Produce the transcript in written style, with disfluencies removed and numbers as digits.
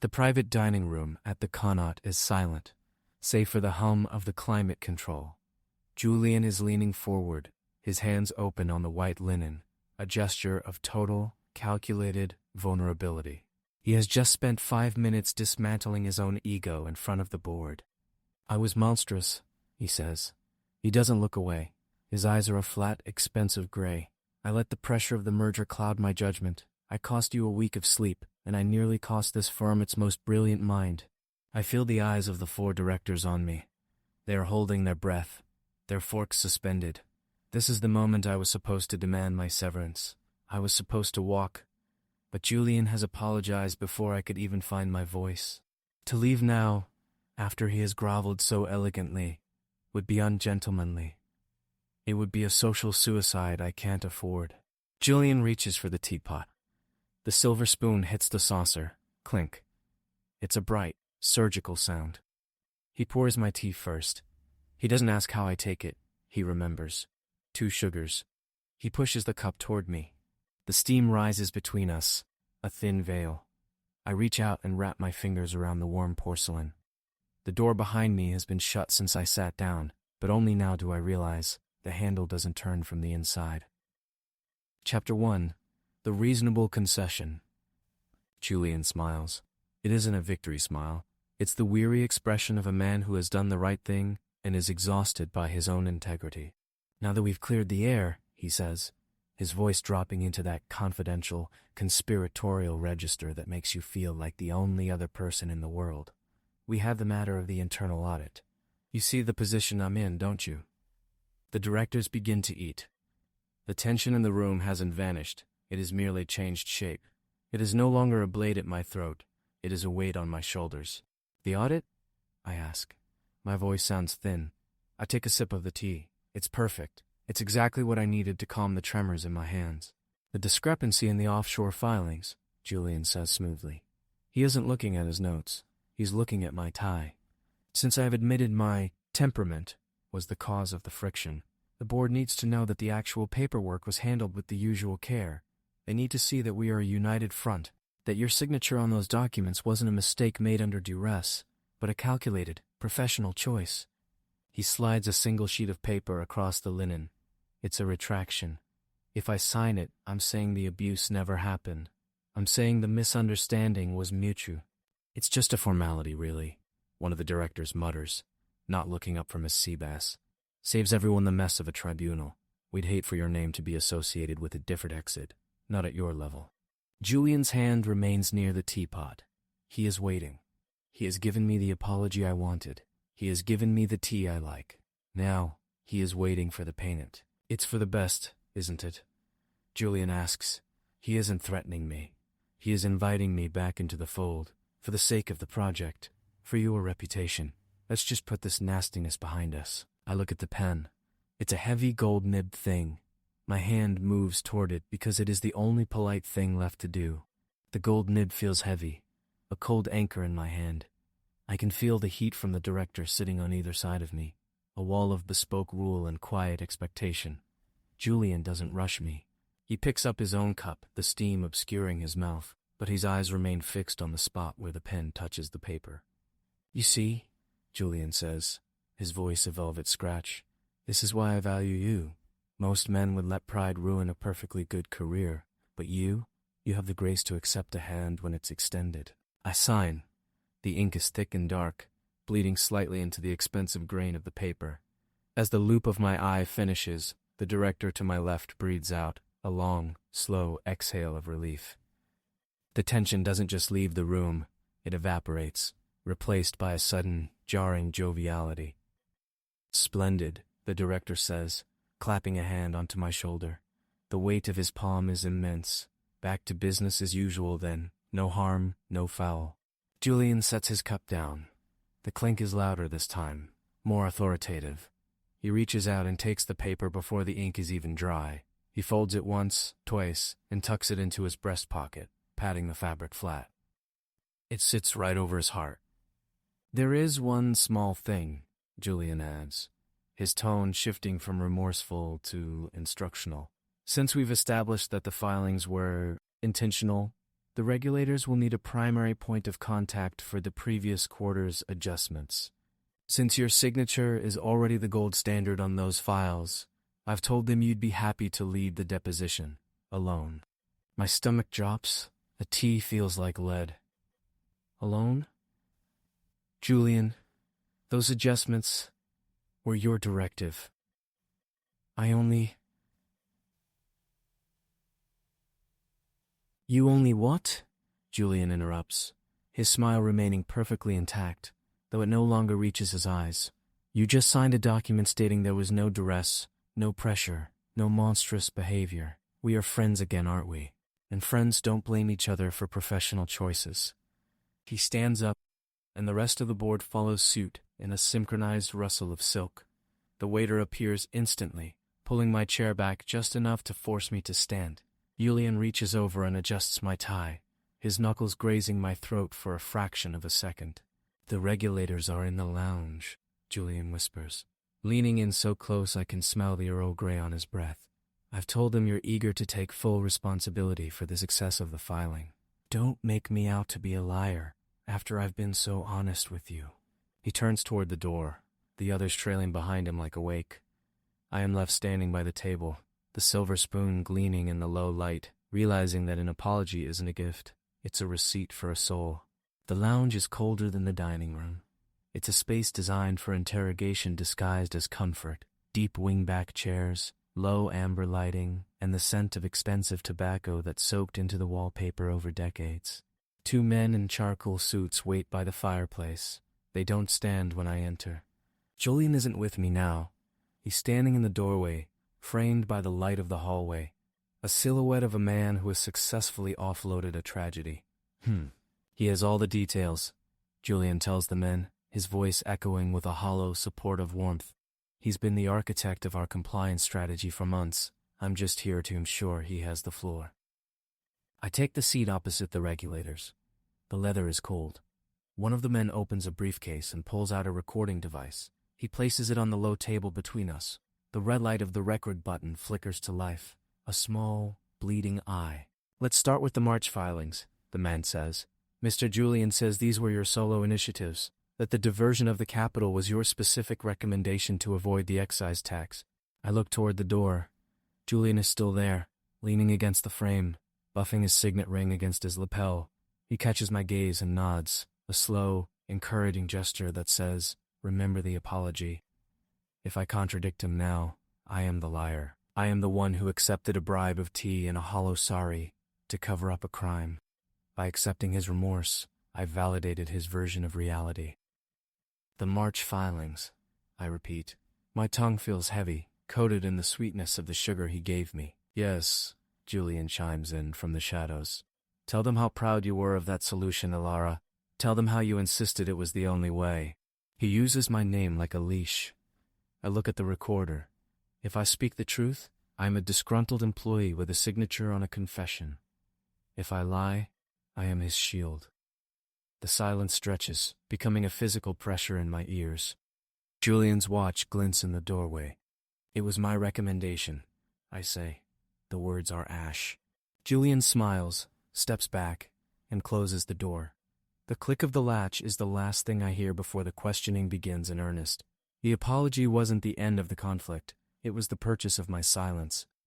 The private dining room at the Connaught is silent, save for the hum of the climate control. Julian is leaning forward, his hands open on the white linen, a gesture of total, calculated vulnerability. He has just spent 5 minutes dismantling his own ego in front of the board. "I was monstrous," he says. He doesn't look away. His eyes are a flat, expensive gray. "I let the pressure of the merger cloud my judgment. I cost you a week of sleep, and I nearly cost this firm its most brilliant mind." I feel the eyes of the 4 directors on me. They are holding their breath, their forks suspended. This is the moment I was supposed to demand my severance. I was supposed to walk. But Julian has apologized before I could even find my voice. To leave now, after he has groveled so elegantly, would be ungentlemanly. It would be a social suicide I can't afford. Julian reaches for the teapot. The silver spoon hits the saucer. Clink. It's a bright, surgical sound. He pours my tea first. He doesn't ask how I take it. He remembers. 2 sugars. He pushes the cup toward me. The steam rises between us, a thin veil. I reach out and wrap my fingers around the warm porcelain. The door behind me has been shut since I sat down, but only now do I realize the handle doesn't turn from the inside. Chapter 1. The Reasonable Concession. Julian smiles. It isn't a victory smile. It's the weary expression of a man who has done the right thing and is exhausted by his own integrity. "Now that we've cleared the air," he says, his voice dropping into that confidential, conspiratorial register that makes you feel like the only other person in the world. "We have the matter of the internal audit. You see the position I'm in, don't you?" The directors begin to eat. The tension in the room hasn't vanished. It has merely changed shape. It is no longer a blade at my throat. It is a weight on my shoulders. "The audit?" I ask. My voice sounds thin. I take a sip of the tea. It's perfect. It's exactly what I needed to calm the tremors in my hands. "The discrepancy in the offshore filings," Julian says smoothly. He isn't looking at his notes. He's looking at my tie. "Since I have admitted my temperament was the cause of the friction, the board needs to know that the actual paperwork was handled with the usual care. They need to see that we are a united front, that your signature on those documents wasn't a mistake made under duress, but a calculated, professional choice." He slides a single sheet of paper across the linen. It's a retraction. If I sign it, I'm saying the abuse never happened. I'm saying the misunderstanding was mutual. "It's just a formality, really," one of the directors mutters, not looking up from his sea bass. "Saves everyone the mess of a tribunal. We'd hate for your name to be associated with a different exit, not at your level." Julian's hand remains near the teapot. He is waiting. He has given me the apology I wanted. He has given me the tea I like. Now, he is waiting for the payment. "It's for the best, isn't it?" Julian asks. He isn't threatening me. He is inviting me back into the fold, for the sake of the project, for your reputation. Let's just put this nastiness behind us. I look at the pen. It's a heavy gold-nibbed thing. My hand moves toward it because it is the only polite thing left to do. The gold nib feels heavy, a cold anchor in my hand. I can feel the heat from the director sitting on either side of me, a wall of bespoke rule and quiet expectation. Julian doesn't rush me. He picks up his own cup, the steam obscuring his mouth, but his eyes remain fixed on the spot where the pen touches the paper. "You see," Julian says, his voice a velvet scratch, "this is why I value you. Most men would let pride ruin a perfectly good career, but you have the grace to accept a hand when it's extended." I sign. The ink is thick and dark, bleeding slightly into the expensive grain of the paper. As the loop of my eye finishes, the director to my left breathes out a long, slow exhale of relief. The tension doesn't just leave the room, it evaporates, replaced by a sudden, jarring joviality. "Splendid," the director says, clapping a hand onto my shoulder. The weight of his palm is immense. "Back to business as usual then. No harm, no foul." Julian sets his cup down. The clink is louder this time, more authoritative. He reaches out and takes the paper before the ink is even dry. He folds it once, twice, and tucks it into his breast pocket, patting the fabric flat. It sits right over his heart. "There is one small thing," Julian adds, his tone shifting from remorseful to instructional. "Since we've established that the filings were intentional, The regulators will need a primary point of contact for the previous quarter's adjustments. Since your signature is already the gold standard on those files, I've told them you'd be happy to lead the deposition, alone. My stomach drops. The tea feels like lead. Alone? Julian, those adjustments were your directive. You only what? Julian interrupts, his smile remaining perfectly intact, though it no longer reaches his eyes. You just signed a document stating there was no duress, no pressure, no monstrous behavior. We are friends again, aren't we? And friends don't blame each other for professional choices. He stands up, and the rest of the board follows suit in a synchronized rustle of silk. The waiter appears instantly, pulling my chair back just enough to force me to stand. Julian reaches over and adjusts my tie, his knuckles grazing my throat for a fraction of a second. The regulators are in the lounge, Julian whispers, leaning in so close I can smell the Earl Grey on his breath. I've told them you're eager to take full responsibility for the success of the filing. Don't make me out to be a liar after I've been so honest with you. He turns toward the door, the others trailing behind him like a wake. I am left standing by the table, the silver spoon gleaming in the low light, realizing that an apology isn't a gift. It's a receipt for a soul. The lounge is colder than the dining room. It's a space designed for interrogation disguised as comfort. Deep wingback chairs, low amber lighting, and the scent of expensive tobacco that soaked into the wallpaper over decades. Two men in charcoal suits wait by the fireplace. They don't stand when I enter. Julian isn't with me now. He's standing in the doorway, framed by the light of the hallway, a silhouette of a man who has successfully offloaded a tragedy. He has all the details, Julian tells the men, his voice echoing with a hollow, supportive warmth. He's been the architect of our compliance strategy for months. I'm just here to ensure he has the floor. I take the seat opposite the regulators. The leather is cold. One of the men opens a briefcase and pulls out a recording device. He places it on the low table between us. The red light of the record button flickers to life. A small, bleeding eye. Let's start with the March filings, the man says. Mr. Julian says these were your solo initiatives, that the diversion of the capital was your specific recommendation to avoid the excise tax. I look toward the door. Julian is still there, leaning against the frame, buffing his signet ring against his lapel. He catches my gaze and nods, a slow, encouraging gesture that says, "Remember the apology." If I contradict him now, I am the liar. I am the one who accepted a bribe of tea and a hollow sorry to cover up a crime. By accepting his remorse, I validated his version of reality. The March filings, I repeat. My tongue feels heavy, coated in the sweetness of the sugar he gave me. Yes, Julian chimes in from the shadows. Tell them how proud you were of that solution, Ilara. Tell them how you insisted it was the only way. He uses my name like a leash. I look at the recorder. If I speak the truth, I am a disgruntled employee with a signature on a confession. If I lie, I am his shield. The silence stretches, becoming a physical pressure in my ears. Julian's watch glints in the doorway. It was my recommendation, I say. The words are ash. Julian smiles, steps back, and closes the door. The click of the latch is the last thing I hear before the questioning begins in earnest. The apology wasn't the end of the conflict. It was the purchase of my silence.